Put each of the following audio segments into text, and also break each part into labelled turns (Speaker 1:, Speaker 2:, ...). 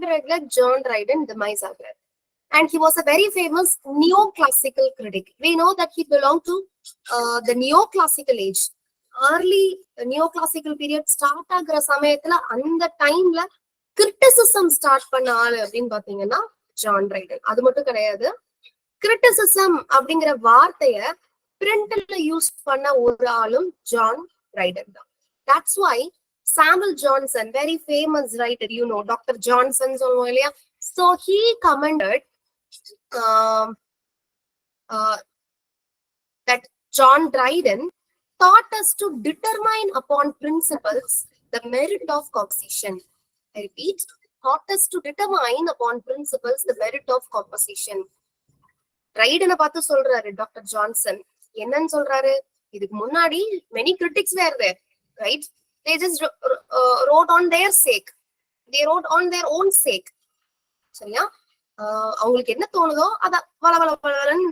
Speaker 1: 1800 John Dryden demise ஆகிறார். And he was a very famous neoclassical critic. We know that he belonged to the neoclassical age. Early neoclassical period start ஆகிற சமயத்துல அந்த டைம்ல criticism start பண்ண ஆளு அப்படின்னு பாத்தீங்கன்னா ஜான் ரைடன். அது மட்டும் கிடையாது, கிரிட்டிசிசம் அப்படிங்கிற வார்த்தைய பிரிண்ட்ல யூஸ் பண்ண ஒரு ஆளும் ஜான் ரைடன் தான். That's why Samuel Johnson, very famous writer, you know, Dr. Johnson சொல்லுவோம் இல்லையா? So he commented that John Dryden taught us to determine upon principles the merit of composition. I repeat, taught us to determine upon principles the merit of composition. Dryden பார்த்து சொல்றாரு doctor Johnson. என்னன்னு சொல்றாரு? இதுக்கு முன்னாடி many critics were there, right? They just wrote on their sake. They wrote on their own sake. சரியா? அவங்களுக்கு என்ன தோணுதோ அத வளவளன்னு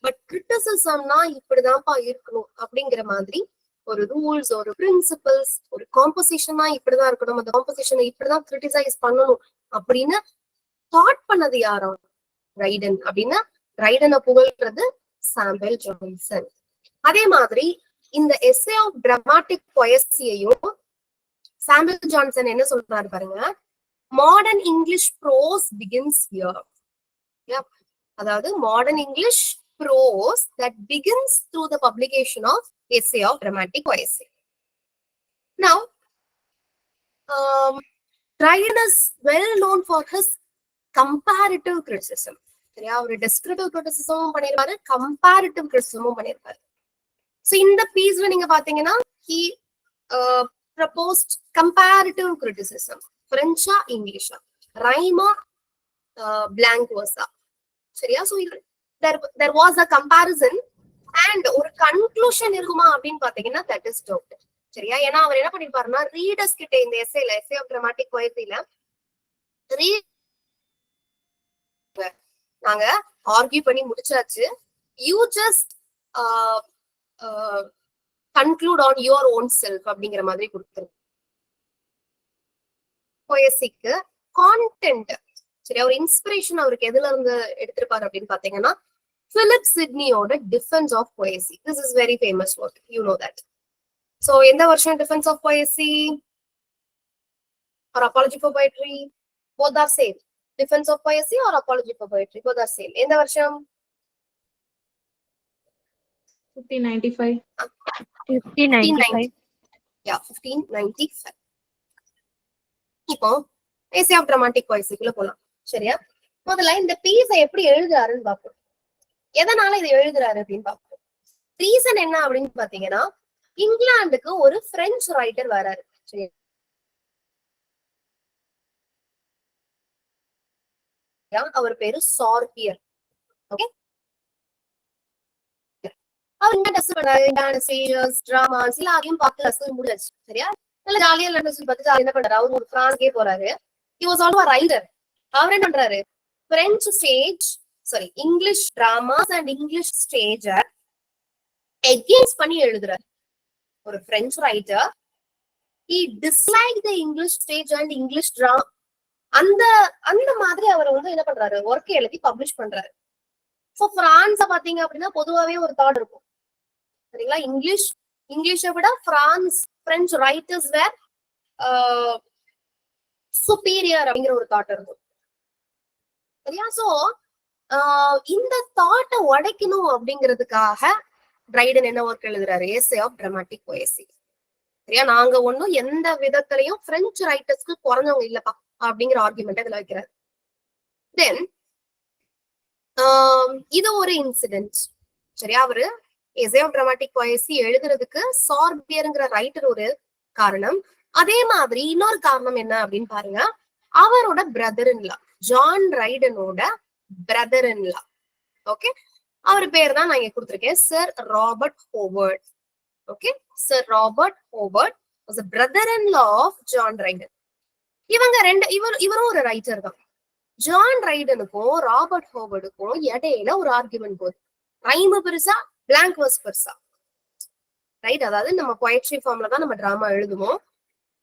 Speaker 1: பட் கிரிட்டிசிசம்னா இப்படிதான்ப்பா இருக்கணும் அப்படிங்கிற மாதிரி ஒரு ரூல்ஸ், ஒரு பிரின்சிபல்ஸ், ஒரு காம்போசிஷனா இப்படிதான் இருக்கணும், அந்த காம்போசிஷனை இப்படிதான் கிரிட்டிசைஸ் பண்ணணும் அப்படின்னு தாட் பண்ணது யாரும்? ரைடன். அப்படின்னா ரைடனை புகழ்றது சாமுவல் ஜான்சன். அதே மாதிரி இந்த எஸ்ஸே ஆஃப் டிராமாட்டிக் பொயசியையும் சாமுவல் ஜான்சன் என்ன சொல்றாரு பாருங்க, modern English prose begins here. அதாவது modern English prose that begins through the publication of essay of dramatic poesy. Now, Dryden is well known for his comparative criticism. சரியா? ஒரு descriptive கிரிட்டிசிசமும் பண்ணிருப்பாரு, comparative கிரிட்டிசிசமும் பண்ணிருப்பாரு. So இந்த பீஸ்ல நீங்க பாத்தீங்கன்னா he proposed comparative criticism. பிரெஞ்சா இங்கிலீஷா, ரைமா blank versa. சரியா? So there was a comparison and ஒரு கன்க்ளூஷன் இருக்குமா அப்படின்னு பாத்தீங்கன்னா that is doubt. சரியா? ஏன்னா அவர் என்ன பண்ணிருப்பாருன்னா ரீடர்ஸ் கிட்ட இந்த எஸ்ஸே ஆஃப் டிராமாட்டிக் பொயசில நாங்க ஆர்கியூ பண்ணி முடிச்சாச்சு, you just conclude on your own self அப்படிங்கிற மாதிரி கொடுத்துருக்கு. பொயசிக்கு கான்டென்ட், சரியா, ஒரு இன்ஸ்பிரேஷன் அவருக்கு எதுல இருந்து எடுத்திருப்பாரு அப்படின்னு பாத்தீங்கன்னா பிலிப் சிட்னியோட defence of poesy. This is very famous work, you know that. So எந்த வருஷம் defence of poesy or apology for poetry? both are same. Defense of Poesy or Apology for Poetry, both are same. எந்த வருஷம்?
Speaker 2: 1595.
Speaker 1: 1595. Yeah, 1595. இப்போ Essay of Dramatic Poesy குள்ள போலாம். சரியா? முதல்ல இந்த பீஸை எப்படி எழுதுறாருன்னு பாப்போம். எதனால இதை எழுதுறாரு அப்படின்னு பாப்போம். ரீசன் என்ன அப்படின்னு பாத்தீங்கன்னா, இங்கிலாந்துக்கு ஒரு பிரெஞ்சு ரைட்டர் வராரு. சரி, அவர் பேரு சார்பியர். ஓகே, அவர் என்ன டெஸ்ட் பண்ணாரு? டிராமாஸ் எல்லாரையும் பார்த்து ரசிச்சு முடிச்சு. சரியா? நல்ல ஜாலியா பார்த்து என்ன பண்றாரு? அவர் ஒரு பிரான்ஸ்கே போறாரு. He was also a writer. அவர் என்ன பண்றாரு? French stage, sorry, English dramas and English stage against பண்ணி எழுதுறாரு. ஒரு French writer, he disliked the English stage and English drama. அந்த மாதிரி அவர் வந்து என்ன பண்றாரு? ஒர்க் எழுதி பப்ளிஷ் பண்றாரு. சோ பிரான்ஸ பாத்தீங்க அப்படின்னா பொதுவாவே ஒரு தாட் இருக்கும். சரிங்களா? இங்கிலீஷை விட பிரெஞ்சு ரைட்டர்ஸ் வேர் சுப்பீரியர் அப்படிங்கிற ஒரு தாட் இருக்கும். சரியா? சோ இந்த தாட்டை உடைக்கணும் அப்படிங்கிறதுக்காக ட்ரைடன் என்ன ஒர்க் எழுதுறாரு? Essay of dramatic poesy. சரியா? நாங்க ஒண்ணும் எந்த விதத்திலையும் பிரெஞ்சு ரைட்டர்ஸ்க்கு குறைஞ்சவங்க இல்லப்பா அப்படிங்கிற ஆர்குமெண்ட் இதுல வைக்கிறாரு. தென் இது ஒரு இன்சிடென்ட். சரியா? அவரு எஸ்ஸே ஆஃப் டிராமாட்டிக் பொயசி எழுதுறதுக்கு சார்பியர்ங்கிற ரைட்டர் ஒரு காரணம். அதே மாதிரி இன்னொரு காரணம் என்ன அப்படின்னு பாருங்க, அவரோட பிரதர் இன் லா, ஜான் ரைடனோட பிரதர் இன் லா. ஓகே, அவர் பேர் தான் நான் இங்க கொடுத்திருக்கேன், sir Robert Howard. Okay, sir Robert Howard was a brother-in-law of John Dryden. இவங்க இவரும் ஒரு ரைட்டர் தான். ஜான் ரைடனுக்கும் ராபர்ட் ஹோவர்டுக்கும் இடையில ஒரு ஆர்குமெண்ட் போகுது. ரைம் பெருசா, பிளாங்க் வர்ஸ் பெருசா. ரைட்? அதாவது நம்ம பொயட்ரி ஃபார்ம்ல தான் நம்ம டிராமா எழுதுவோம்.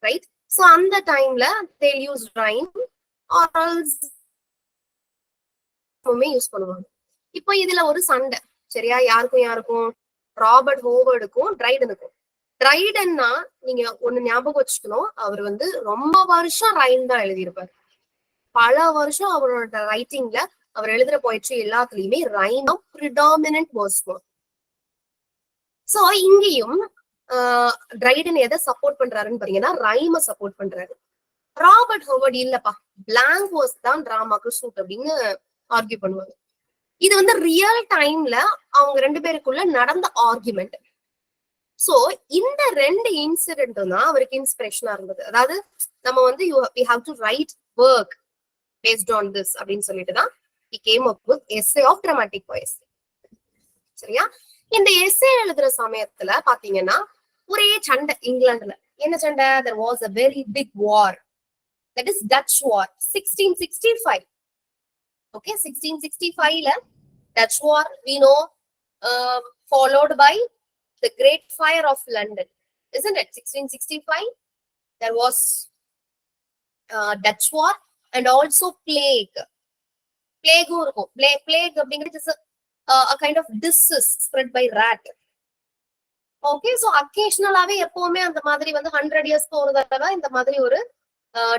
Speaker 1: ரைட்? So அந்த டைம்ல they use rhyme or else use பண்ணுவாங்க. இப்போ இதுல ஒரு சண்டை, சரியா? யாருக்கும் ராபர்ட் ஹோவர்டுக்கும் ட்ரைடனுக்கும். ட்ரைடன்னா நீங்க ஒண்ணு ஞாபகம் வச்சுக்கணும், அவர் வந்து ரொம்ப வருஷம் ரைம் தான் எழுதியிருப்பாரு. பல வருஷம் அவரோட ரைட்டிங்ல அவர் எழுதுற போயிட்ரி எல்லாத்துலயுமே rhyme predominant verse form. So இங்கேயும் ட்ரைடன் எதை சப்போர்ட் பண்றாருன்னு பாத்தீங்கன்னா ரைம சப்போர்ட் பண்றாரு. ராபர்ட் ஹோவர்ட் இல்லப்பா, பிளாங்க் வேர்ஸ் தான் டிராமாக்கு சூட் அப்படின்னு ஆர்கியூ பண்ணுவாங்க. இது வந்து ரியல் டைம்ல அவங்க ரெண்டு பேருக்குள்ள நடந்த ஆர்குமெண்ட். சோ இந்த ரெண்டு இன்சிடென்ட்டும் தான் அவருக்கு இன்ஸ்பிரேஷனா இருந்தது. அதாவது நம்ம வந்து we have to write work based on this அப்படின்னு சொல்லிட்டு தான் he came up with essay of dramatic poesy. சரியா? இந்த எஸ்ஸே எழுதுற சமயத்துல பாத்தீங்கன்னா ஒரே சண்டை இங்கிலாந்துல. என்ன சண்டை? there was a very big war, that is Dutch war, 1665. okay, 1665ல Dutch war we know, followed by the Great Fire of London, isn't it? 1665 there was Dutch war and also plague. plague இருக்கும். plague அப்படிங்கிறது a kind of disease spread by rat. okay, so occasionally எப்பவுமே அந்த மாதிரி வந்து 100 இயர்ஸ்க்கு ஒரு தடவை இந்த மாதிரி ஒரு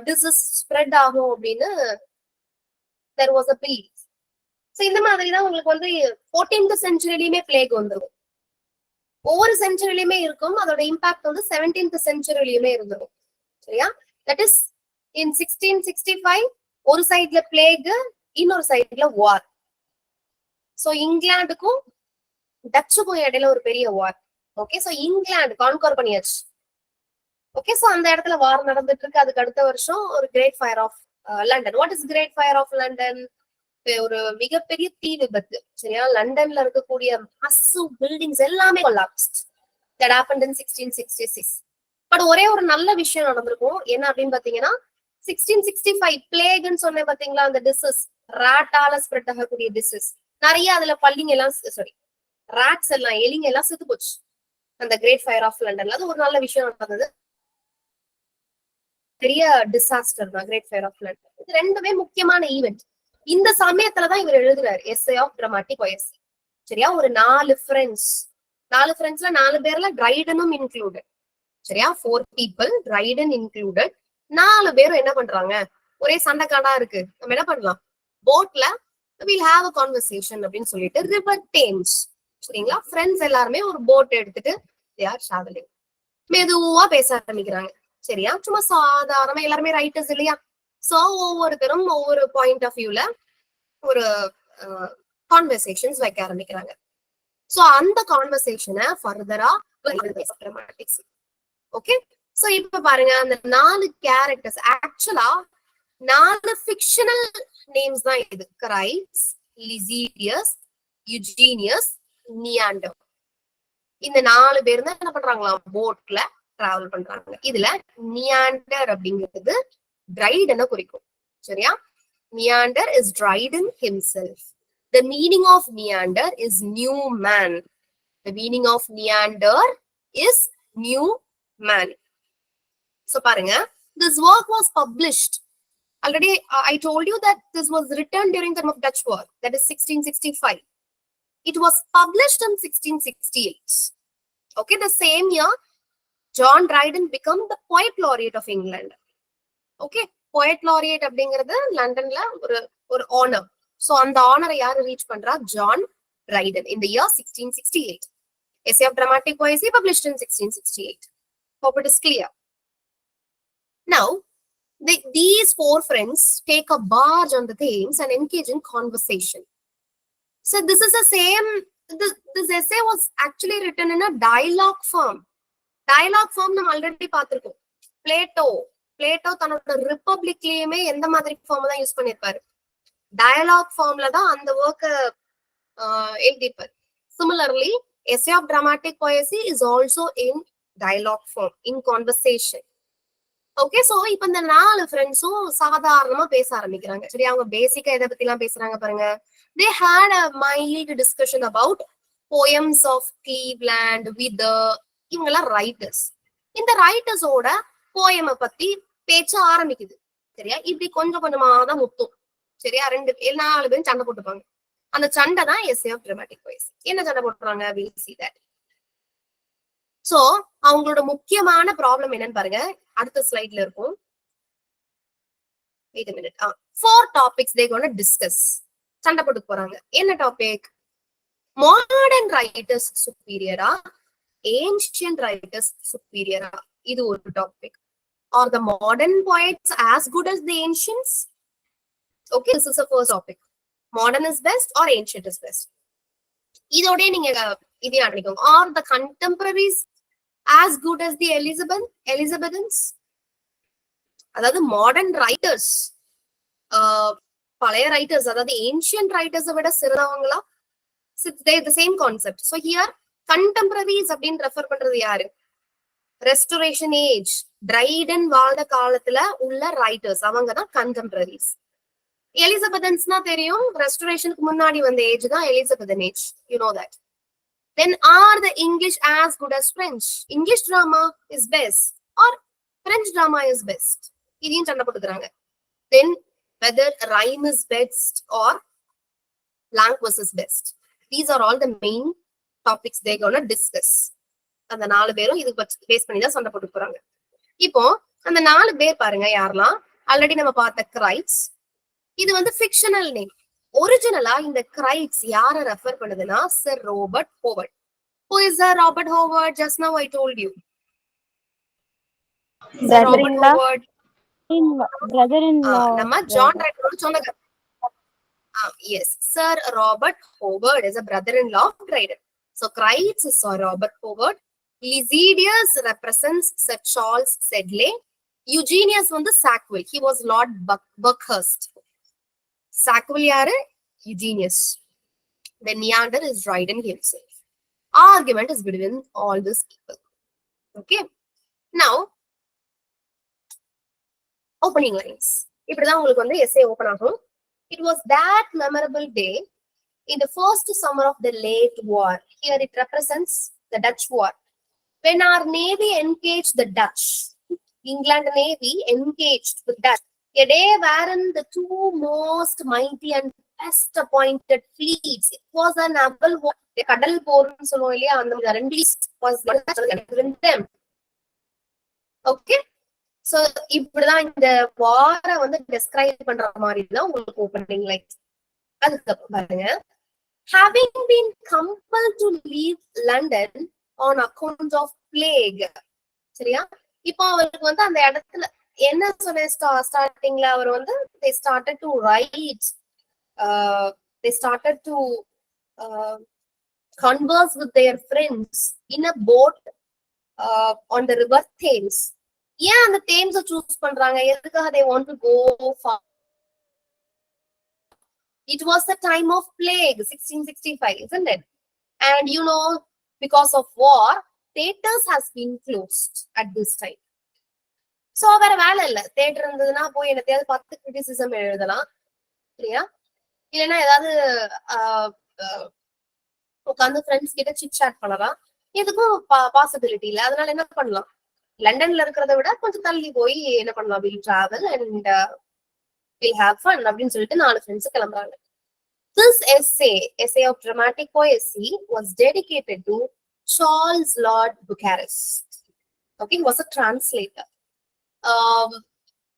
Speaker 1: டிசீஸ் ஸ்ப்ரெட் ஆகும் அப்படின்னு there was a belief. so இந்த மாதிரி தான் உங்களுக்கு வந்து 14th செஞ்சுரியிலுமே பிளேக் வந்துடும். ஒவ்வொரு செஞ்சுரியிலுமே இருக்கும். அதோட இம்பாக்ட் வந்து 17th செஞ்சுரியிலுமே இருந்துடும். சரியா? தட் இஸ் இன் 1665 ஒரு சைட்ல பிளேக், இன்னொரு சைட்ல வார். சோ இங்கிலாந்துக்கும் டச்சுக்கும் இடையில ஒரு பெரிய war. Okay, so England conquer பண்ணியாச்சு. ஓகே, சோ அந்த இடத்துல வார் நடந்துட்டு இருக்கு. அதுக்கு அடுத்த வருஷம் ஒரு great fire of London. What is great fire of London? ஒரு மிகப்பெரிய தீ விபத்து. சரியா? லண்டன்ல இருக்கக்கூடிய மஸ்ஸு பில்டிங்ஸ் எல்லாமே collapsed. That happened in 1666. But ஒரே ஒரு நல்ல விஷயம் நடந்திருக்கும். என்ன அப்படின்னு பாத்தீங்கன்னா 1665 பிளேக்னு சொன்னேன் பாத்தீங்களா, அந்த டிசீஸ், ராட்டால ஸ்ப்ரெட் ஆகக்கூடிய டிசீஸ். நிறைய அதுல பள்ளிங்க எல்லாம், சாரி ராட்ஸ் எல்லாம், எலிங்க எல்லாம் செத்து போச்சு அந்த கிரேட் ஃபயர் ஆஃப் லண்டன்ல. அது ஒரு நல்ல விஷயம் நடந்தது. பெரிய டிசாஸ்டர் தான் கிரேட் ஃபயர் ஆஃப் லண்டன். இது ரெண்டுமே முக்கியமான ஈவெண்ட். இந்த சமயத்துலதான் இவர் எழுதுறாரு எஸ்ஸே ஆஃப் டிராமாட்டிக் பொயசி. சரியா? ஒரு 4 ஃப்ரெண்ட்ஸ், 4 ஃப்ரெண்ட்ஸ்ல 4 பேர்ல ட்ரைடனும் இன்க்ளூடட். சரியா? 4 people, ட்ரைடன் இன்க்ளூடட். 4 பேரும் என்ன பண்றாங்க? ஒரே சண்டைக்காடா இருக்கு, நம்ம என்ன பண்ணலாம், போட்ல we'll have a conversation அப்படின்னு சொல்லிட்டு ரிவர் டேம்ஸ். சரிங்களா? ஃப்ரெண்ட்ஸ் எல்லாருமே ஒரு போட் எடுத்துட்டு they are traveling. மெதுவா பேச ஆரம்பிக்கிறாங்க. சரியா? சும்மா சாதாரணமா, எல்லாருமே ரைட்டர்ஸ் இல்லையா? சோ ஒவ்வொருத்தரும் ஒவ்வொரு பாயிண்ட் ஆஃப் வியூல ஒரு கான்வர்சேஷன்ஸ் வைக்க ஆரம்பிக்கிறாங்க. சோ அந்த கான்வர்சேஷனை ஃபர்தரா டிராமாட்டிக்ஸ். ஓகே, சோ இப்ப பாருங்க, அந்த 4 கேரக்டர்ஸ் ஆக்சுவலா 4 ஃபிக்ஷனல் நேம்ஸ் தான் இது. கிரைஸ், லிசீடியஸ், யுஜீனியஸ், நியாண்டர். இந்த 4 பேர் தான் என்ன பண்றாங்களாம், போட்ல டிராவல் பண்றாங்க. இதுல நியாண்டர் அப்படிங்கிறது ட்ரைடனை குறிக்கும். சரியா? Neander is Dryden himself. The meaning of Neander is new man. The meaning of Neander is new man. So பாருங்க, this work was published. Already I told you that this was written during the time of Dutch war, that is 1665. It was published in 1668. Okay, the same year John Dryden became the poet laureate of England. Okay, poet laureate அப்படிங்கிறது லண்டன்ல ஒரு honour. So அந்த ஆனரை யாரு reach பண்றா? John Triton in the year 1668. Essay of Dramatic Poesy published in 1668. Hope it is clear. Now, these 4 friends take a barge on the Thames and engage in conversation. So this is the same, this essay was actually written in a dialogue form. Dialogue form நம்ம already பார்த்திருக்கோம். Plato தன்னோட ரிப்பப்ளிக்லயுமே எந்த மாதிரி form தான் use பண்ணிருப்பாரு? Dialogue ஃபார்ம்ல தான் அந்த ஒர்க்க எழுதிப்பாரு. Similarly essay of dramatic poesy is also in dialogue form, in conversation. Okay, so இப்ப இந்த 4 ஃப்ரெண்ட்ஸும் சாதாரணமா பேச ஆரம்பிக்கிறாங்க. சரி, அவங்க பேசிக்கா எதை பத்தி எல்லாம் பேசுறாங்க பாருங்க. They had a mild discussion about poems of Cleveland, Wither. இவங்க எல்லாம் ரைட்டர்ஸ். இந்த ரைட்டர்ஸோட போயமை பத்தி பேச்ச ஆரம்பிக்குது. சரியா? இப்படி கொஞ்சம் கொஞ்சமா தான் முத்தும். சரியா? 4 பேரும் சண்டை போட்டுப்பாங்க. அந்த சண்டை தான் essay of dramatic poesy. என்ன சண்டை போட்டுறாங்க? we'll see that. சோ அவங்களோட முக்கியமான ப்ராப்ளம் என்னன்னு பாருங்க, அடுத்த ஸ்லைட்ல இருக்கும். wait a minute. 4 topics they gonna discuss. சண்டை போட்டு போறாங்க. என்ன டாபிக்? மாடர்ன் ரைட்டர்ஸ் சுப்பீரியரா, ஏன்ஷியன்ட் ரைட்டர்ஸ் சுப்பீரியரா? இது ஒரு topic. Are the modern poets as good as the ancients? Okay, this is the first topic. Modern is best or ancient is best? இதோட நீங்க இதே ஆரம்பிக்கோங்க. Are the contemporaries as good as the Elizabethans? அதாவது modern writers பழைய writers, அதாவது ancient ரைட்டர்ஸை விட சிறந்தவங்களா? the same concept. So here contemporaries அப்படின்னு refer பண்றது யாரு? ரெஸ்டோரேஷன் ஏஜ், டிரைடன் வாழ்ந்த காலத்துல உள்ள ரைட்டர்ஸ், அவங்க தான் கண்டெம்பரரிஸ். எலிசபெதன்ஸ்னா தெரியும், ரெஸ்டோரேஷனுக்கு முன்னாடி வந்த ஏஜ் தான் Elizabethan age. You know that. Then are the English as good as French? English drama is best or French drama is best? இதையும் சண்டை போட்டுக்கிறாங்க. Then whether rhyme is best or blank verse is best. These are all the main topics they gonna discuss. அந்த 4 பேரும் இது base பண்ணி தான் சண்டை போட்டு போறாங்க. இப்போ அந்த 4 பேர் பாருங்க யாரெல்லாம். ஆல்ரெடி நம்ம பார்த்த கிரைட்ஸ், இது வந்து ஃபிக்ஷனல் நேம். ஒரிஜினலா இந்த கிரைட்ஸ் யார ரெஃபர் பண்ணுதுன்னா sir Robert Howard. Who is Sir Robert Howard? Just now I told you. Sir Robert Howard.
Speaker 3: Brother-in-law.
Speaker 1: நம்ம ஜான் ரைட்டரோட சொன்னது. Yes, Sir Robert Howard is a brother-in-law of Dryden. So Crites is Sir Robert Howard. Lycidius represents Sir Charles Sedley. Eugenius வந்து Sackville. He was Lord Buckhurst. Sackville யாரு? Eugenius. Then Neander is Dryden himself. Argument is between all these people. Okay. Now, opening lines. இப்படிதான் உங்களுக்கு வந்து essay open ஆகும். It was that memorable day in the first summer of the late war. Here it represents the Dutch war. When our navy engaged the Dutch, England Navy engaged the Dutch, a day wherein the two most mighty and best appointed fleets, it was a naval war. The கடல் போர்னு சொல்லுவோம் இல்லையா, அந்த ரெண்டு was them. Okay, so இப்படிதான் இந்த வார வந்து describe பண்ற மாதிரி தான் உங்களுக்கு ஓப்பனிங் லைன்ஸ். அதுக்கப்புறம் பாருங்க, having been compelled to leave London on account of plague. சரியா? இப்போ அவருக்கு வந்து அந்த இடத்துல என்ன சொன்ன ஸ்டார்டிங்ல அவர் வந்து they started to write, they started to converse with their friends in a boat on the river Thames. ஏன் அந்த Thames சூஸ் பண்றாங்க? எதுக்காக they want to go far? It was the time of plague, 1665, isn't it? And you know, because of war, theaters has been closed at this time. So வேற வேலை இல்ல, theatre இருந்ததுன்னா போய் என்னத்தையாவது பார்த்து கிரிட்டிசிசம் எழுதலாம், இல்லையா? இல்லைன்னா ஏதாவது உட்காந்து ஃப்ரெண்ட்ஸ் கிட்ட சிட் சாட் பண்ணலாம். எதுக்கும் பாசிபிலிட்டி இல்ல. அதனால என்ன பண்ணலாம், லண்டன்ல இருக்கிறத விட கொஞ்சம் தள்ளி போய் என்ன பண்ணலாம், will travel and will have fun அப்படின்னு சொல்லிட்டு 4 ஃப்ரெண்ட்ஸ் கிளம்புறாங்க. This essay of dramatic poesy was dedicated to Charles Lord Bucharest. Okay, he was a translator.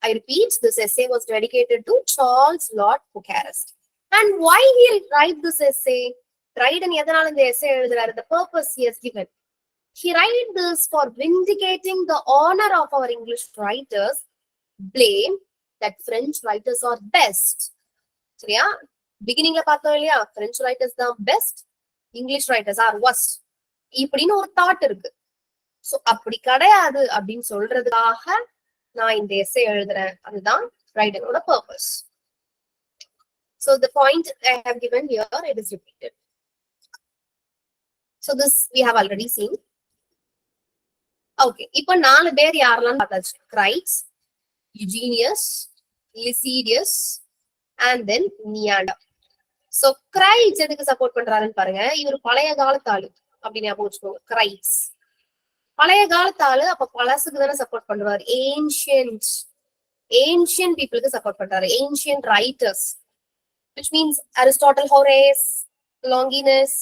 Speaker 1: I repeat, this essay was dedicated to Charles Lord Bucharest. And why he write this essay? Dryden எதனால இந்த essay எழுதுறாரு? The purpose he has given. He write this for vindicating the honor of our English writers, blame that French writers are best. சரியா? பிகினிங்ல பார்த்தோம் இல்லையா, French writers தான் best, English writers are worst இப்படின்னு ஒரு thought இருக்கு. So அப்படி கிடையாது அப்படின்னு சொல்றதுக்காக நான் இந்த essay எழுதுறேன். அதுதான் ரைடரோட purpose. So the point I have given here, it is repeated. So this we have already seen. Okay, இப்போ 4 பேர் யாரெல்லாம் பார்த்தாச்சு. Crites, Eugenius, Lycidius and then Neander. So Crites எதுக்கு சப்போர்ட் பண்றாருன்னு பாருங்க. இவர் பழைய காலத்து ஆளு அப்படின்னு ஞாபகம் வச்சுக்கோங்க. Crites பழைய காலத்தால அப்ப பழசுக்கு தானே சப்போர்ட் பண்ணுவாரு. ஏன்ஷியன்ட் பீப்புளுக்கு சப்போர்ட் பண்றாரு. Ancient writers, which means Aristotle, Horace, Longinus,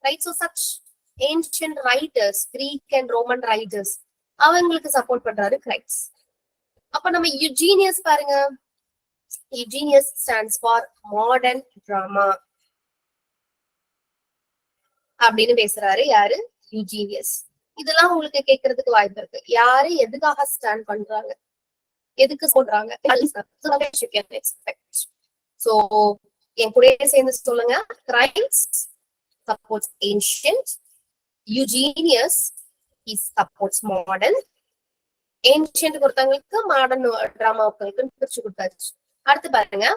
Speaker 1: right? So such ancient writers, Greek and Roman writers, அவங்களுக்கு சப்போர்ட் பண்றாரு கிரைட்ஸ். அப்ப நம்ம யுஜீனியஸ் பாருங்க. யுஜீனியஸ் stands for மாடர்ன் டிராமா அப்படின்னு பேசுறாரு யாரு? யுஜீனியஸ். இதெல்லாம் உங்களுக்கு கேட்கறதுக்கு வாய்ப்பு இருக்கு. யாரு எதுக்காக ஸ்டாண்ட் பண்றாங்க, எதுக்கு சொல்றாங்க, சோ என் கூட சேர்ந்து சொல்லுங்க. Crites supports ancient, Eugenius he supports modern. Ancient பொறுத்தவங்களுக்கு மாடர்ன் டிராமாக்களுக்கு பிரிச்சு கொடுத்தாச்சு. அடுத்து பாருங்க,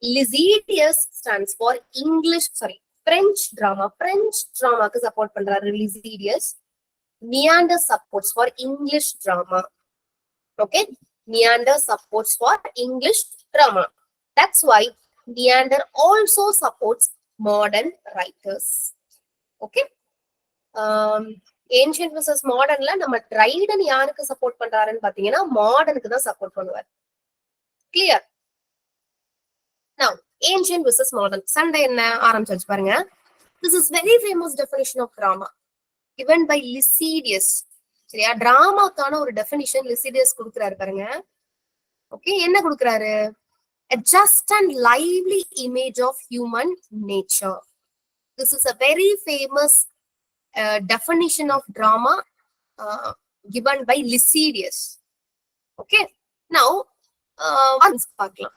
Speaker 1: Lycidius stands for English, sorry, French drama. French dramaக்கு சப்போர்ட் பண்றாரு Lycidius. Neander supports for English drama. Okay, Neander supports for English drama. That's why Neander also supports modern writers. Okay, ancient versus modernல நம்ம Dryden யாருக்கு support பண்றாருன்னு பாத்தீங்கன்னா மாடர்னுக்கு தான் support பண்ணுவார். Clear? Now ancient versus modern சண்டை என்ன ஆரம்பிச்சு பாருங்க. This is very famous definition of drama given by Lycidius. சரியா? டிராமாக்கான ஒரு டெஃபினிஷன் லிசிடியஸ் கொடுக்குறாரு பாருங்க. ஓகே, என்ன கொடுக்குறாரு? A just and lively image of human nature. This is a very famous definition of drama given by Lycidius. Okay, now பார்க்கலாம்.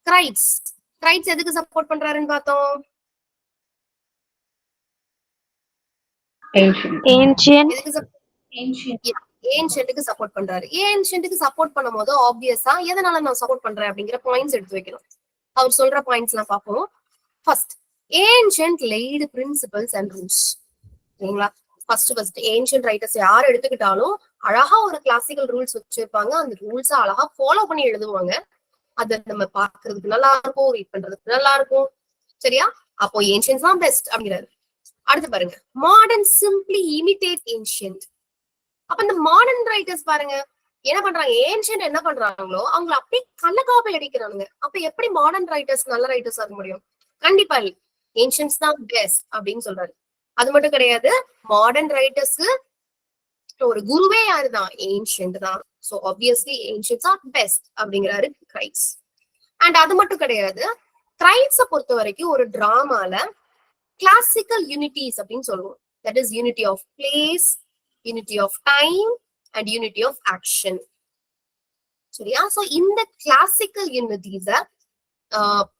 Speaker 1: Kraits எதுக்கு support பண்றாருன்னு பார்த்தோம். ஏன்ஷியன்ட்டுக்கு சப்போர்ட் பண்றாரு. ஏன்ஷியன்ட்டுக்கு சப்போர்ட் பண்ணும்போது ஆப்வியஸா எதனால நான் சப்போர்ட் பண்றேன் அப்படிங்கிற பாயிண்ட்ஸ் எடுத்து வைக்கணும். அவர் சொல்ற பாயிண்ட்ஸ் எல்லாம் பார்ப்போம். First, ancient laid principles and rules. சரிங்களா? ஃபர்ஸ்ட் ஏன்ஷியன்ட் ரைட்டர்ஸ் யார் எடுத்துக்கிட்டாலும் அழகா ஒரு கிளாசிக்கல் ரூல்ஸ் வச்சிருப்பாங்க. அந்த ரூல்ஸை அழகா ஃபாலோ பண்ணி எழுதுவாங்க. அதை நம்ம பாக்குறதுக்கு நல்லா இருக்கும், ரீட் பண்றதுக்கு நல்லா இருக்கும். சரியா? அப்போ ஏன்ஷியன்ஸ் தான் பெஸ்ட் அப்படிங்கிறாரு. அடுத்து பாருங்க, மாடர்ன் சிம்பிளி இமிடேட் ஏன்ஷியன்ட். அப்ப இந்த மாடர்ன் ரைட்டர்ஸ் பாருங்க என்ன பண்றாங்க, ஏன்ஷியன்ட் என்ன பண்றாங்களோ அவங்களை அப்படியே கள்ளக்காப்பை அடிக்கிறாங்க. அப்ப எப்படி மாடர்ன் ரைட்டர்ஸ் நல்ல ரைட்டர்ஸ் ஆக முடியும்? கண்டிப்பா இல்லை, ஏன்ஷியன்ஸ் தான் பெஸ்ட் அப்படின்னு சொல்றாரு. அது மட்டும் கிடையாது, மாடர்ன் ரைட்டர்ஸ்க்கு ஒரு குருவே யாருதான்? ஏன்ஷியன்ட் தான். So obviously ancients R best அப்படிங்கிறாரு கிரைட்ஸ். அண்ட் அது மட்டும் கிடையாது, கிரைட்ஸை பொறுத்த வரைக்கும் ஒரு டிராமால கிளாசிக்கல் யூனிட்டிஸ் அப்படின்னு சொல்லுவோம். That is unity of place, unity of time and unity of action. சரியா? சோ இந்த கிளாசிக்கல் யூனிட்டிஸ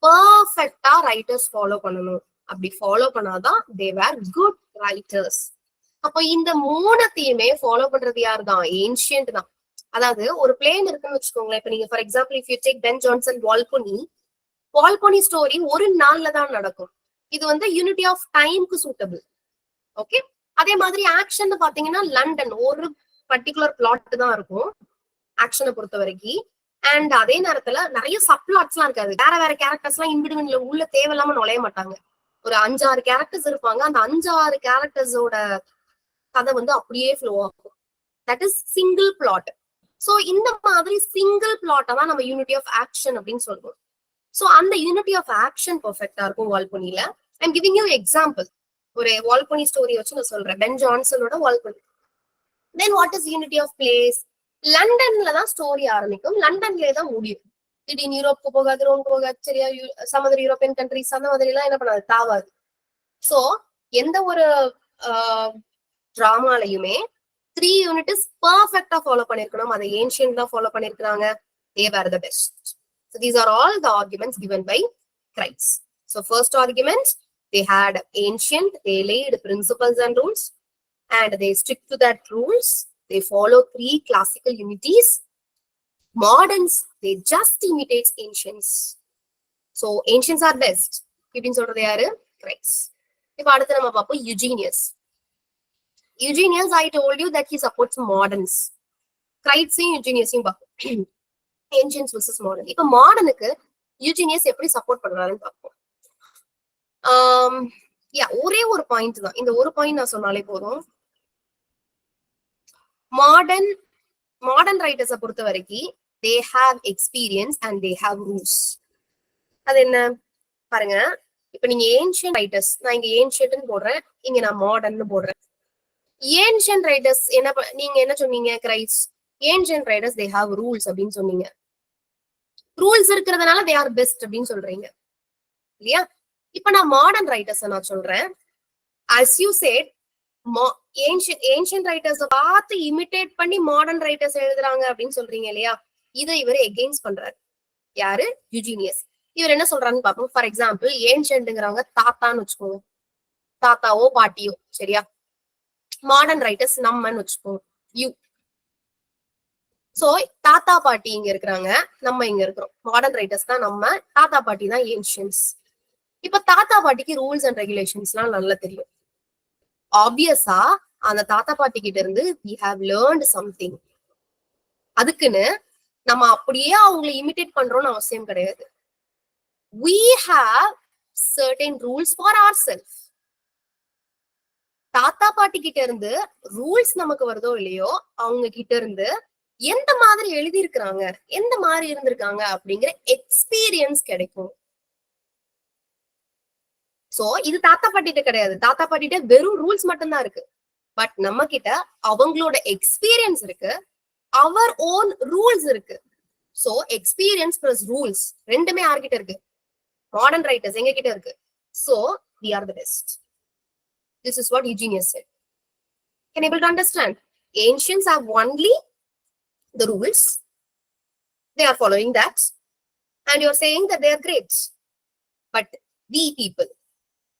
Speaker 1: பர்ஃபெக்டா ரைட்டர்ஸ் ஃபாலோ பண்ணணும். அப்படி ஃபாலோ பண்ணாதான் தே வேர் குட் ரைட்டர்ஸ். அப்போ இந்த மூணத்தையுமே ஃபாலோ பண்றது யாரு தான்? ஏன்ஷியன்ட் தான். அதாவது ஒரு பிளேன் இருக்குன்னு வச்சுக்கோங்களேன். இப்ப நீங்க for example if you take Ben Jonson Volpone story ஒரு நாள்ல தான் நடக்கும். இது வந்து யூனிட்டி ஆஃப் டைம்க்கு சூட்டபிள். ஓகே, அதே மாதிரி ஆக்ஷன் பாத்தீங்கன்னா லண்டன் ஒரு பர்டிகுலர் பிளாட் தான் இருக்கும் ஆக்ஷனை பொறுத்த வரைக்கும். அண்ட் அதே நேரத்துல நிறைய சப்ளாட்ஸ் எல்லாம் இருக்காது. வேற கேரக்டர்ஸ் எல்லாம் இன்பிட்வீன்ல உள்ள தேவையில்லாம நுழைய மாட்டாங்க. ஒரு 5-6 கேரக்டர்ஸ் இருப்பாங்க. அந்த 5-6 கேரக்டர்ஸோட கதை வந்து அப்படியே ஃப்ளோ ஆகும். That is single plot. So இந்த மாதிரி சிங்கிள் பிளாட்டை தான் நம்ம யூனிட்டி ஆஃப் ஆக்ஷன் அப்படின்னு சொல்லுவோம். சோ அந்த யூனிட்டி ஆஃப் ஆக்ஷன் பெர்ஃபெக்டா இருக்கும் வால்போனில. I'm giving you example. ஒரு வால்போனி ஸ்டோரி வச்சு நான் சொல்றேன், பென் ஜான்சனோட Volpone. Then what is unity of place? லண்டன்ல தான் ஸ்டோரி ஆரம்பிக்கும், லண்டன்லயே தான் முடியும். திடீர்னு யூரோப்புக்கு போகாது, ரோமுக்கு போகாது. சரியா? சம் அதர் யூரோப்பியன் கண்ட்ரிஸ் அந்த மாதிரி எல்லாம் என்ன பண்ணாது, தாவாது. சோ எந்த ஒரு டிராமாலையுமே 3 யூனிட்ஸ் பர்ஃபெக்டா ஃபாலோ பண்ணிருக்கணும். அதை ஏன்ஷியன்ட் தான் ஃபாலோ பண்ணிருக்காங்க. They were the best. So these are all the arguments given by Christ. So first argument, they had ancient, they laid principles and rules, and they stick to that rules. They follow 3 classical unities. Moderns, they just imitate ancients. So ancients are best. இப்படின்னு சொல்றது யாரு? Christ. இப்ப அடுத்து நம்ம பார்ப்போம் யுஜீனியஸ். Eugenius, I told you that he supports moderns. கிரைட்ஸையும் யுஜீனியஸையும் பார்ப்போம். Ancients versus modern. இப்ப மாடர்னுக்கு யுஜீனியஸ் எப்படி சப்போர்ட் பண்றாருன்னு பார்ப்போம். ஒரே ஒரு பாயிண்ட் தான், இந்த ஒரு பாயிண்ட் நான் சொன்னாலே போதும். மாடர்ன் ரைட்டர்ஸை பொறுத்த வரைக்கும் they have experience and they have rules. அது என்ன பாருங்க, இப்ப நீங்க ஏன்ஷியன்ட் ரைட்டர்ஸ், நான் இங்க ஏன்ஷியன்ட்னு போடுறேன், இங்க நான் மாடர்ன் போடுறேன். ஏன்ஷியன்ட் ரைட்டர்ஸ் நீங்க என்ன சொன்னீங்க? Greece ancient writers they have rules அப்படின்னு சொன்னீங்க. ரூல்ஸ் இருக்கிறதுனால they are best அப்படின்னு சொல்றீங்க இல்லையா? இப்ப நான் மாடர்ன் ரைட்டர்ஸ் நான் சொல்றேன். as you said, ancient writers பார்த்து இமிட்டேட் பண்ணி மாடர்ன் ரைட்டர்ஸ் எழுதுறாங்க அப்படின்னு சொல்றீங்க இல்லையா? இதை இவர் எகெயின்ஸ்ட் பண்றாரு. யாரு? யூஜீனியஸ். இவர் என்ன சொல்றாருன்னு பாப்போம். ஃபார் எக்ஸாம்பிள், ஏன்ஷியன்ட்ங்கிறவங்க தாத்தான்னு வச்சுக்கோங்க, தாத்தாவோ பாட்டியோ, சரியா? மாடர்ன் ரைட்டர்ஸ் நம்மன்னு வச்சுக்கோங்க, யூ. சோ தாத்தா பாட்டி இங்க இருக்கிறாங்க, நம்ம இங்க இருக்கிறோம். மாடர்ன் ரைட்டர்ஸ் தான் நம்ம, தாத்தா பாட்டி தான் ஏன்ஷியன்ஸ். இப்ப தாத்தா பாட்டிக்கு ரூல்ஸ் அண்ட் ரெகுலேஷன்ஸ் எல்லாம் நல்லா தெரியும். ஆப்வியஸா அந்த தாத்தா பாட்டி கிட்ட இருந்து we have learned something. அதுக்குன்னு நம்ம அப்படியே அவங்களை இமிட்டேட் பண்றோம்னு அவசியம் கிடையாது. we have certain rules for ourselves. தாத்தா பாட்டி கிட்ட இருந்து ரூல்ஸ் நமக்கு வருதோ இல்லையோ, அவங்க கிட்ட இருந்து எந்த மாதிரி எழுதி இருக்கிறாங்க, எந்த மாதிரி இருந்திருக்காங்க அப்படிங்கிற எக்ஸ்பீரியன்ஸ் கிடைக்கும். சோ இது தாத்தா பாட்டிட்ட கிடையாது. தாத்தா பாட்டிட்ட வெறும் ரூல்ஸ் மட்டும்தான் இருக்கு. பட் நம்ம கிட்ட அவங்களோட எக்ஸ்பீரியன்ஸ் இருக்கு, அவர் ஓன் ரூல்ஸ் இருக்கு. சோ எக்ஸ்பீரியன்ஸ் பிளஸ் ரூல்ஸ் ரெண்டுமே யார்கிட்ட இருக்கு? மாடர்ன் ரைட்டர்ஸ் எங்க கிட்ட இருக்கு. So we are the best. This is what Eugenius said. Can you able to understand? Ancients have only the rules, they are following that, and you're saying that they are great. But we people,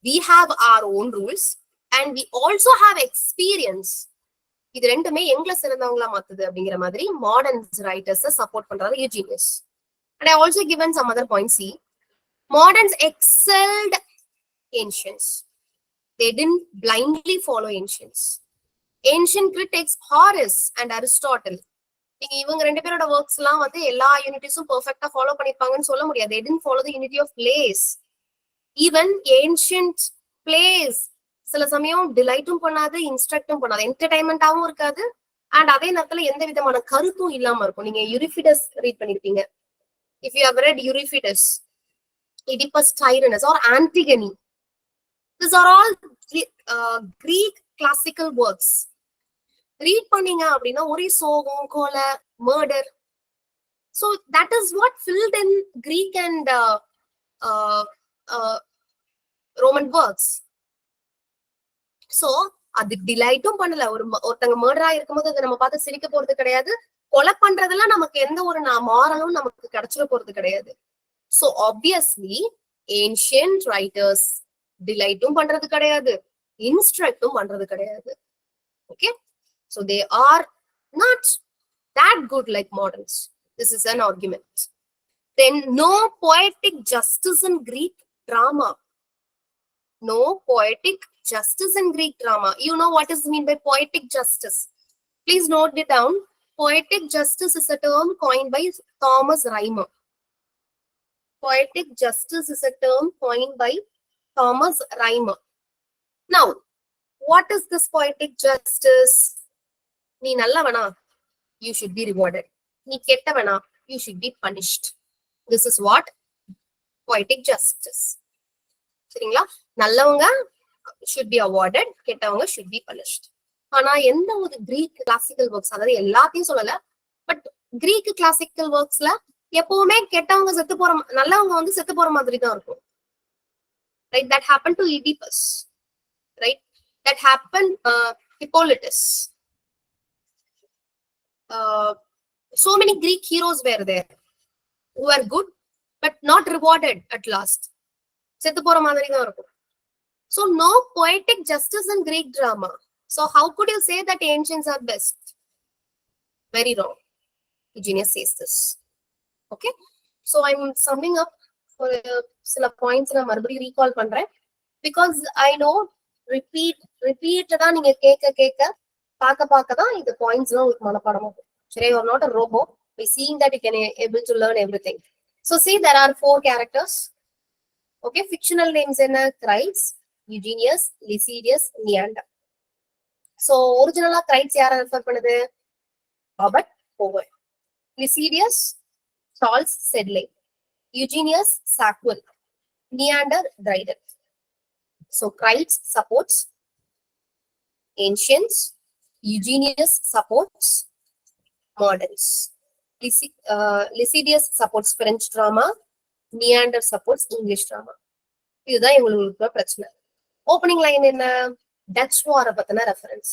Speaker 1: we have our own rules and we also have experience. இது ரெண்டுமே எங்களை சிறந்தவங்களா மாத்துது அப்படிங்கிற மாதிரி modern writers support பண்றாரு யூஜீனியஸ். And I also given some other points. See, moderns excelled ancients. They didn't blindly follow ancients. Ancient critics Horace and Aristotle, நீங்க இவங்க ரெண்டு பேரோட ஒர்க்ஸ் எல்லாம் வந்து எல்லா யூனிட்டிஸும் பெர்ஃபெக்ட்டா ஃபாலோ பண்ணிருப்பாங்கன்னு சொல்ல முடியாது. They didn't follow the unity of place. Even ancient plays சில சமயம் டிலைட்டும் பண்ணாது, இன்ஸ்ட்ரக்டும் பண்ணாது, என்டர்டைன்மெண்டாவும் இருக்காது, அண்ட் அதே நேரத்துல எந்த விதமான கருத்தும் இல்லாம இருக்கும். நீங்க யூரிபிடஸ் ரீட் பண்ணிருப்பீங்க. If you have read Euripides, Oedipus Tyrannus or Antigone, these are all Greek classical works. Read பண்ணீங்க அப்படின்னா ஒரே சோகம், கொலை, murder. So that is what filled in Greek and Roman works. So அது டிலைட்டும் பண்ணல. ஒருத்தங்க மர்டரா இருக்கும்போது அதை நம்ம பார்த்து சிரிக்க போறது கிடையாது. கொலை பண்றதெல்லாம் நமக்கு எந்த ஒரு மாரலும் நமக்கு கிடைச்சிட போறது கிடையாது. So obviously ancient writers டிலைட்டும் பண்றது கிடையாது, இன்ஸ்ட்ரக்டும் பண்றது கிடையாது. Okay, so they are not that good like moderns. This is an argument. Then no poetic justice in Greek drama. No poetic justice in Greek drama. You know what is mean by poetic justice? Please note it down. Poetic justice is a term coined by Thomas Rhymer. Poetic justice is a term coined by Thomas Rhymer. Now, what is this poetic justice? நீ நல்லவனா, you should be rewarded. நீ கெட்டவனா, you should be punished. This is what poetic justice. சரிங்களா? நல்லவங்க should be awarded, கெட்டவங்க should be punished. ஆனா எந்த ஒரு கிரீக் கிளாசிக்கல் ஒர்க்ஸ், அதாவது எல்லாத்தையும் சொல்லல, பட் கிரீக் கிளாசிக்கல் ஒர்க்ஸ்ல எப்பவுமே கெட்டவங்க செத்து போற, நல்லவங்க வந்து செத்து போற மாதிரி தான் இருக்கும். Right? That happened to Oedipus. Right? That happened Hippolytus. So many Greek heroes were there who were good but not rewarded at last. செத்து போற மாதிரி தான் இருக்கும். So no poetic justice in Greek drama. So how could you say that ancients are best? Very wrong. Eugenius says this. Okay, so I'm summing up for சில points நான் மறுபடியும் recall பண்றேன். Because I know repeat தான் நீங்க கேட்க பார்க்க தான் இந்த பாயிண்ட்ஸ் எல்லாம் உங்களுக்கு மனப்பாடமாகும். சரி, you are not a robot. By seeing that you can able to learn everything. So see, there are 4 characters. Okay, fictional names என்ன? Crites, Eugenius, Lycidius, Neander. So original Crites யாரை ரெஃபர் பண்ணுது? Robert Howard. Lycidius, Charles Sedley. Eugenius Sackwell. Neander Dryden. So Crites supports ancients, Eugenius supports moderns. Lycidius supports French drama, Neander supports English drama. இதுதான் இவங்களுக்கு பிரச்சனை. Opening line என்ன? Touch வார பத்தின reference.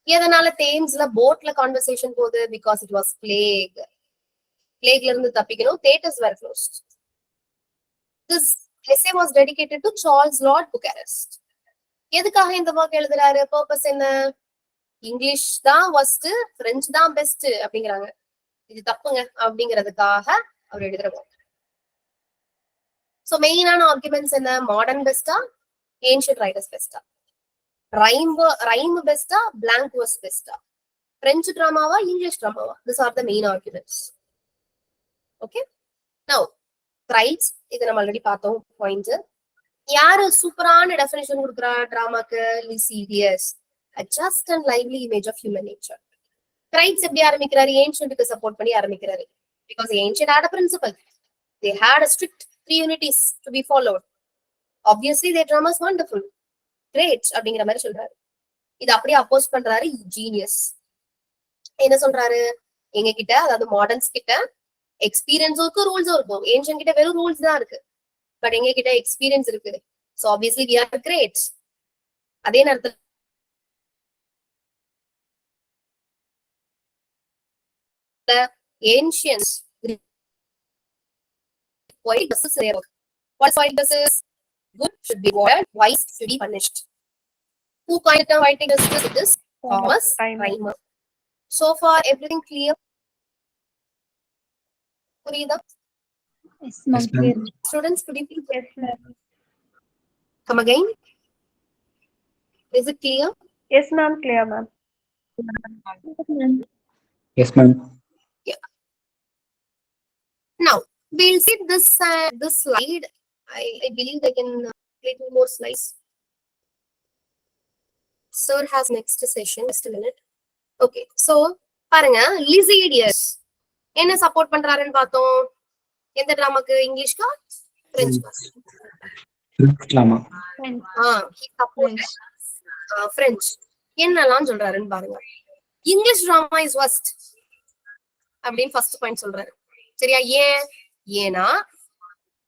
Speaker 1: எதனால தேம்ஸ்ல போட்ல கான்வர்சேஷன் போகுது? Because it was plague. பிளேக்ல இருந்து தப்பிக்கணும். Theatres were closed. This essay was dedicated to Charles Lord Bucharest. எதுக்காக இந்த ஒர்க் எழுதுறாரு? பர்பஸ் என்ன? இங்கிலீஷ் தான் ஃபர்ஸ்ட், பிரெஞ்சு தான் பெஸ்ட் அப்படிங்கிறாங்க. இது தப்புங்க அப்படிங்கிறதுக்காக அவர் எழுதுற ஒர்க். சோ மெயினான ஆர்குமெண்ட்ஸ் என்ன? மாடர்ன் பெஸ்டா, ஏன்ஷியன்ட் ரைட்டர்ஸ் பெஸ்டா, ரைம் பெஸ்டா, பிளாங்க் வெர்ஸ் பெஸ்டா, பிரெஞ்சு டிராமாவா, இங்கிலீஷ் டிராமாவா? This are the main arguments. Okay, now Crites இது நம்ம ஆல்ரெடி பார்த்தோம் பாயிண்ட். யாரு சூப்பரான டெஃபினிஷன் கொடுக்குறா டிராமாக்கு? Lisideius. A just and lively image of human nature. Crites எப்படி ஆரம்பிக்கிறாரு? ஏன்ஷியன்ட்க்கு சப்போர்ட் பண்ணி ஆரம்பிக்கிறாரு. Because ancient had a principle. They had a strict 3 unities to be followed. Obviously their drama is wonderful. Great அப்படிங்கிற மாதிரி சொல்றாரு. இது அப்படியே அப்போஸ் பண்றாரு ஜீனியஸ். என்ன சொல்றாரு? எங்க கிட்ட, அதாவது மாடர்ன்ஸ் கிட்ட எக்ஸ்பீரியன்ஸும் இருக்கும், ரூல்ஸும் இருக்கும். ஏன்ஷியன் கிட்ட வெறும் ரூல்ஸ் தான் இருக்கு, பட் எங்க கிட்ட எக்ஸ்பீரியன்ஸ் இருக்கு. So obviously we are great. அதே நேரத்துல ancients white justice there. What is white justice? Good should be rewarded, wise should be punished. Who coined the white justice? It is Thomas Reimer. So far everything clear? Purida?
Speaker 3: Yes, ma'am. Clear.
Speaker 1: Students, could you please
Speaker 2: Yes, ma'am.
Speaker 1: come again? Is it clear?
Speaker 2: Yes, ma'am. Clear, ma'am.
Speaker 4: Yes, ma'am.
Speaker 1: Now we'll see this slide. I believe I can little more slides. Sir has next session. Just a minute. Okay, so பாருங்க, Lycidius என்ன support பண்றாருன்னு பார்த்தோம். எந்த டிராமாக்கு? இங்கிலீஷ்கா, பிரெஞ்சுக்கா?
Speaker 4: Drama.
Speaker 1: he supports French. என்னலாம் சொல்றாருன்னு பாருங்க. English drama is worst அப்படின்னு first point சொல்றாரு. சரியா? ஏன்னா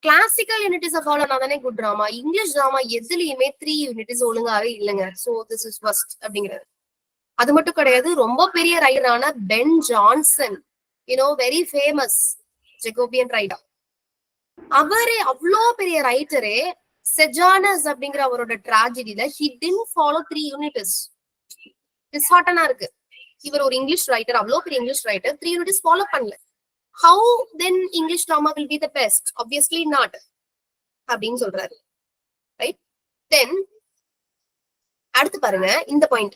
Speaker 1: கிளாசிக்கல் யூனிட்டிஸ் ஃபாலோ பண்ணாதானே குட் டிராமா. இங்கிலீஷ் டிராமா எதுலயுமே 3 யூனிட்டிஸ் ஒழுங்காவே இல்லைங்க. சோ திஸ் இஸ் worst அப்படிங்கிறது. அது மட்டும் கிடையாது, ரொம்ப பெரிய ரைட்டரான Ben Jonson, very famous Jacobean writer, அவரே அவ்வளோ பெரிய ரைட்டரே செஜானஸ் அப்படிங்கிற அவரோட டிராஜடியில he didn't follow 3 யூனிட்ஸ். டிஸ்ஹார்ட்டனா இருக்கு. இவர் ஒரு இங்கிலீஷ் ரைட்டர், அவ்வளோ பெரிய இங்கிலீஷ் ரைட்டர், 3 யூனிட்ஸ் ஃபாலோ பண்ணல. How then English drama will be the best? Obviously not. அப்படின்னு சொல்றாரு. ரைட்? தென் அடுத்து பாருங்க இந்த point.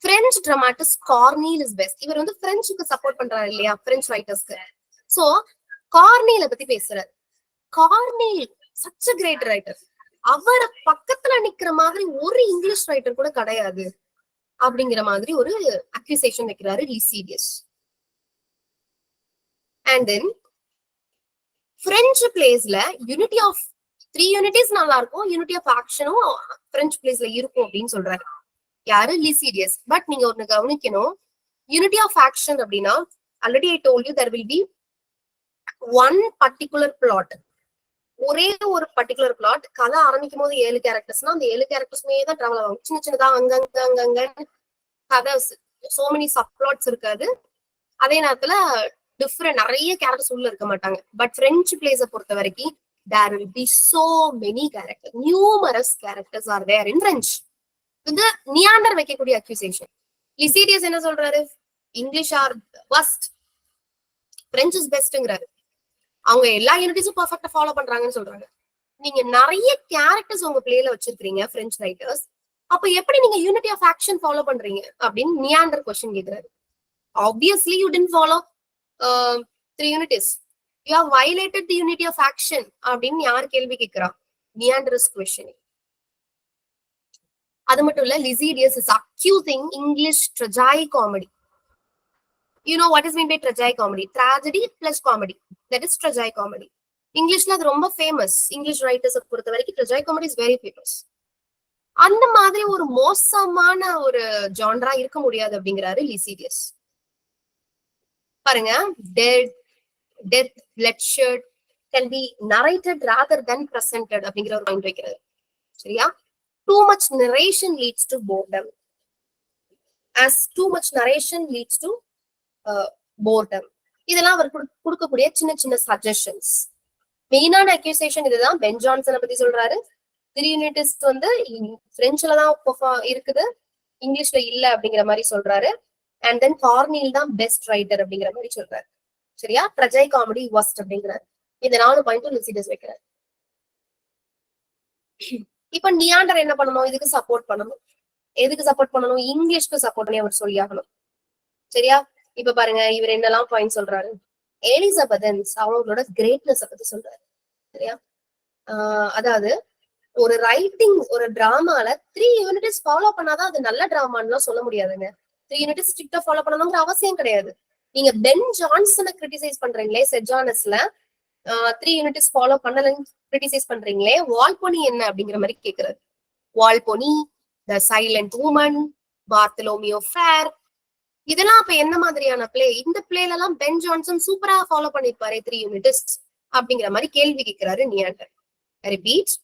Speaker 1: French dramatist Corneille is best. இவர் பிரெஞ்சுக்கு சப்போர்ட் பண்றாரு இல்லையா, பிரெஞ்ச் ரைட்டர்ஸ்க்கு. சோ கார்னீல பத்தி பேசுறாரு. கார்னீல் such a great writer. அவர பக்கத்துல நிக்கிற மாதிரி ஒரு இங்கிலீஷ் ரைட்டர் கூட கிடையாது அப்படிங்கிற மாதிரி ஒரு அக்யூசேஷன் வைக்கிறாரு லிசிடியஸ். And then French playsல unity of 3 unities நல்லா இருக்கும், unity of actionும் French playsல இருக்கும் அப்படின்னு சொல்றாரு. யாரு? லிசிடியஸ். பட் நீங்க ஒன்னு கவனிக்கணும், unity of action அப்படின்னா already I told you there will be one particular plot. ஒரே ஒரு பர்டிகுலர் பிளாட். கதை ஆரம்பிக்கும் போது 7 கேரக்டர்ஸ்னா அந்த 7 கேரக்டர்ஸ்மே தான் டிராவல் ஆகும். சின்ன சின்னதா அங்கங்க கதை, சோ மெனி சப் பிளாட்ஸ் இருக்காது. அதே நேரத்துல டிஃப்ரெண்ட் நிறைய கேரக்டர்ஸ் உள்ள இருக்க மாட்டாங்க. பட் பிரெஞ்சு பிளேஸை பொறுத்த வரைக்கும் there will be so many characters, numerous characters are there in French. இது நியாண்டர் வைக்கக்கூடிய அக்யூசேஷன். லிசிடியஸ் என்ன சொல்றாரு? English or worst, French is bestங்கிறாரு. அவங்க எல்லா யூனிட்டிஸும் பர்ஃபெக்ட்டா ஃபாலோ பண்றாங்கன்னு சொல்றாங்க. நீங்க நிறைய கேரக்டர்ஸ் உங்க பிளேல வச்சிருக்கீங்க பிரெஞ்ச் ரைட்டர்ஸ், அப்ப எப்படி நீங்க யூனிட்டி ஆஃப் ஆக்ஷன் ஃபாலோ பண்றீங்க அப்படின்னு நியாண்டர் क्वेश्चन கேக்குறாரு. Obviously you didn't follow 3 unities. You have violated the unity of action அப்படின்னு யார் கேள்வி கேக்குறா? நியாண்டர்ஸ் क्वेश्चन. அது மட்டும் இல்ல, லிசிடியஸ் is accusing English tragedy comedy. You know what is meant by tragicomedy? Tragedy plus comedy. That is tragicomedy. இங்கிலீஷ்ல அது ரொம்ப ஃபேமஸ். இங்கிலீஷ் ரைட்டர்ஸை பொறுத்த வரைக்கும் tragicomedy is very famous. அந்த மாதிரி ஒரு மோசமான ஒரு ஜான்ரா இருக்க முடியாது அப்படிங்கிறாரு லிசிடியஸ். பாருங்க, death, bloodshed can be narrated rather than presented அப்படிங்கிற ஒரு பாயிண்ட் வைக்கிறது. சரியா? Too much narration leads to boredom. As too much narration leads to boredom. இதெல்லாம் அவர் கொடுக்கக்கூடிய சின்ன சின்ன சஜஷன்ஸ். மெயினான அக்யூசேஷன் இதுதான். பென் ஜான்சனை பத்தி சொல்றாரு. த்ரீயூனிட்டிஸ்ட் வந்து பிரெஞ்சுல தான் இருக்குது, இங்கிலீஷ்ல இல்ல அப்படிங்கிற மாதிரி சொல்றாரு. அண்ட் தென் கார்னீல் தான் பெஸ்ட் ரைட்டர் அப்படிங்கிற மாதிரி சொல்றாரு. சரியா? ட்ரஜைகாமெடி வொஸ்ட் அப்படிங்கிறாரு. இந்த 4 பாயிண்ட் லிசிடஸ் வைக்கிறாரு. இப்ப நியாண்டர் என்ன பண்ணணும்? இதுக்கு சப்போர்ட் பண்ணணும். எதுக்கு சப்போர்ட் பண்ணணும்? இங்கிலீஷ்க்கு சப்போர்ட் பண்ணி அவர் சொல்லி ஆகணும். சரியா? இப்ப பாருங்க, இவர் என்னெல்லாம் பாயிண்ட் சொல்றாரு. எலிசபெதன்ஸ் அவங்களோட கிரேட்னஸ் பத்தி சொல்றாரு. சரியா? அதாவது ஒரு ரைட்டிங், ஒரு டிராமால 3 யூனிட்ஸ் ஃபாலோ பண்ணாதான் அது நல்ல டிராமான்னு சொல்ல முடியாதுங்க. 3 யூனிட்ஸ் ஸ்ட்ரிக்டா ஃபாலோ பண்ணணுங்கிற அவசியம் கிடையாது. நீங்க பென் ஜான்சனை கிரிட்டிசைஸ் பண்றீங்களே செஜானஸ்ல, 3 யூனிட்ஸ் ஃபாலோ பண்ணலன்னு கிரிட்டிசைஸ் பண்றீங்களே, வால்போனி என்ன அப்படிங்கிற மாதிரி கேக்குறாரு. வால்போனி, த சைலண்ட் உமன், பார்த்தலோமியோ ஃபேர், இதெல்லாம் அப்ப என்ன மாதிரியான பிளே? இந்த பிளேல எல்லாம் பென் ஜான்சன் சூப்பரா ஃபாலோ பண்ணிருப்பாரு 3 யூனிட்ஸ் அப்படிங்கிற மாதிரி கேள்வி கேட்கிறாரு நியாண்டர். ரிப்பீட்,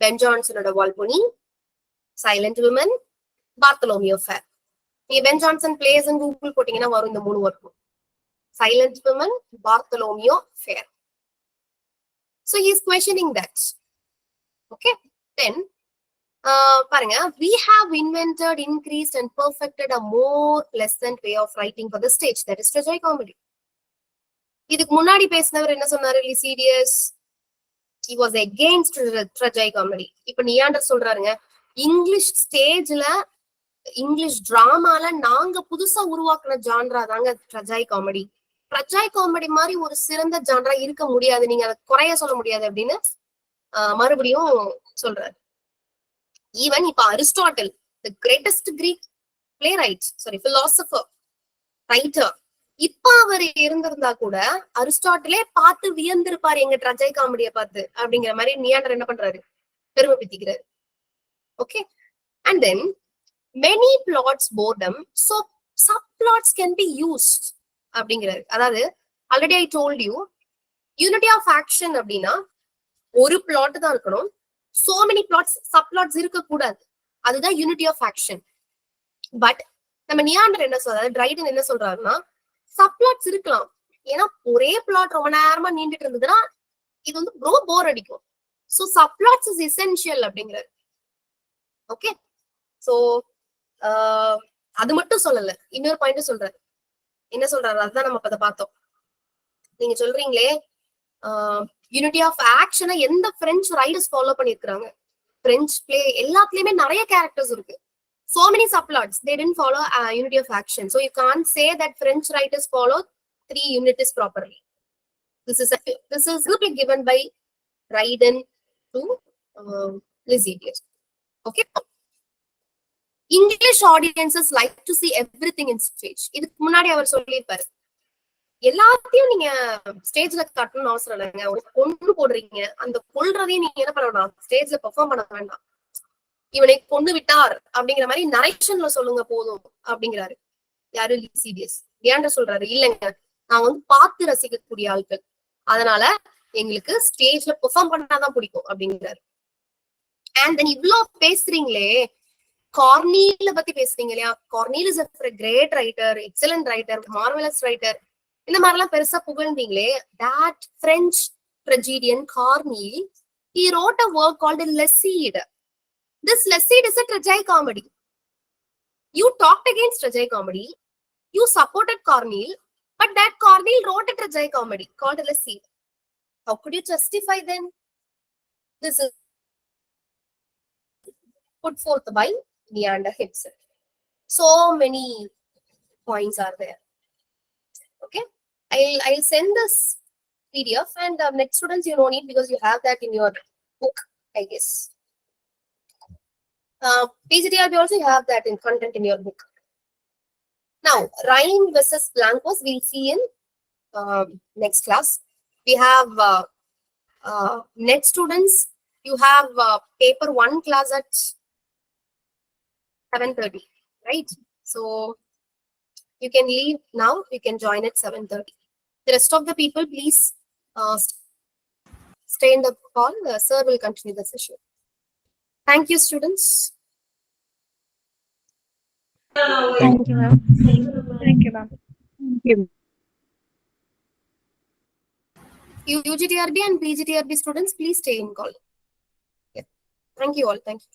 Speaker 1: பென் ஜான்சனோட Volpone, Silent Woman, Bartholomew Fair. நீங்க பென் ஜான்சன் பிளேஸ் கூகுள் போட்டீங்கன்னா வரும் இந்த 3 ஒர்க்கும். Silent Woman, Bartholomew Fair. So he is questioning that. Okay, then பாருங்க, we have invented, increased and perfected a more pleasant way of writing for the stage, that is tragicomedy. இதுக்கு முன்னாடி பேசினவர் என்ன சொன்னாரு? லிசிடியஸ், he was against tragicomedy. இப்ப நியாண்டர் சொல்றாருங்க, English ஸ்டேஜ்ல, English டிராமால நாங்க புதுசா உருவாக்குன ஜான்ரா தாங்க tragicomedy. tragicomedy மாதிரி ஒரு சிறந்த ஜான்ரா இருக்க முடியாது, நீங்க அதை குறைய சொல்ல முடியாது அப்படின்னு மறுபடியும் சொல்றாரு. ஈவன் இப்ப Aristotle, the greatest Greek playwright, philosopher, writer, இப்ப அவர் இருந்திருந்தா கூட அரிஸ்டாட்டிலே பார்த்து வியந்திருப்பாரு எங்க ட்ரஜைகாமெடிய பார்த்து அப்படிங்கிற மாதிரி நியாண்டர் என்ன பண்றாரு? பெருமைப்படுத்திக்கிறாரு. Okay, and then many plots boredom, so subplots can be used அப்படிங்கிறாரு. அதாவது already I told you, unity of action அப்படின்னா ஒரு பிளாட் தான் இருக்கணும், so many plots, subplots இருக்க கூடாது. அதுதான் யூனிட்டி ஆஃப் ஆக்ஷன். பட் நம்ம நியாண்டர் என்ன சொல்றாரு, ட்ரைடன் என்ன சொல்றாருன்னா, சப்ளாட்ஸ் இருக்கலாம். ஏன்னா ஒரே பிளாட் ரொம்ப நேரமா நீண்டுட்டு இருந்ததுன்னா இது வந்து ரொம்ப போர் அடிக்கும். சோ சப்ளாட்ஸ் இஸ் எசென்ஷியல் அப்படிங்கிறாரு. ஓகே, சோ அது மட்டும் சொல்லல, இன்னொரு பாயிண்ட் சொல்றாரு. என்ன சொல்றாரு? அதுதான் நம்ம அதை பார்த்தோம். நீங்க சொல்றீங்களே யூனிட்டி ஆஃப் ஆக்ஷனை எந்த பிரெஞ்சு ரைட்டர்ஸ் ஃபாலோ பண்ணிருக்காங்க? பிரெஞ்சு பிளே எல்லாத்துலயுமே நிறைய கேரக்டர்ஸ் இருக்கு. So many subplots, they didn't follow unity of action. So you can't say that French writers follow 3 unities properly. This is simply given by Dryden to Lysidius. Okay. English audiences like to see everything in stage. இதுக்கு முன்னாடி அவர் சொல்லியிருப்பாரு, எல்லாத்தையும் நீங்க ஸ்டேஜ்ல கட்டணும்னு அவசரம் இல்லைங்க. ஒரு கொண்டு போடுறீங்க, அந்த கொல்றதையும் நீங்க என்ன பண்ணணும்? ஸ்டேஜ்ல பெர்ஃபார்ம் பண்ண வேண்டாம். இவனை கொண்டு விட்டார் அப்படிங்கிற மாதிரி நரேஷன்ல சொல்லுங்க போதும் அப்படிங்கிறாரு. யாரு? லிசிடியஸ். நியாண்டர் சொல்றாரு, இல்லைங்க, நான் வந்து பார்த்து ரசிக்கக்கூடிய ஆட்கள், அதனால எங்களுக்கு ஸ்டேஜ்ல பெர்ஃபார்ம் பண்ணாதான் பிடிக்கும் அப்படிங்கிறாரு. அண்ட் தென் இவ்வளவு பேசுறீங்களே, கார்னீல பத்தி பேசுறீங்க இல்லையா? கார்னீல் is a great writer, excellent writer, marvelous writer, இந்த மாதிரி எல்லாம் பெருசா புகழ்ந்தீங்களே. that French tragedian Corneille, he wrote a work called Lecide. This Lecide is a tragicomedy. You talked against tragicomedy, you supported Corneille, but that Corneille wrote a tragicomedy called Lecide. How could you justify then? This is put forth by Neander himself. So many points are there. Okay, I'll send this PDF, and next students you don't need because you have that in your book, I guess. PGTRB also you have that in content in your book. Now, rhyme versus blank verse we'll see in next class. We have net students. You have paper 1 class at 7:30, right? So you can leave now. You can join at 7:30. The rest of the people, please stay in the call. Sir will continue the session. Thank you, students.
Speaker 3: Thank you, ma'am. Thank you, ma'am.
Speaker 1: UGTRB and PGTRB students, please stay in call. Yeah. Thank you all. Thank you.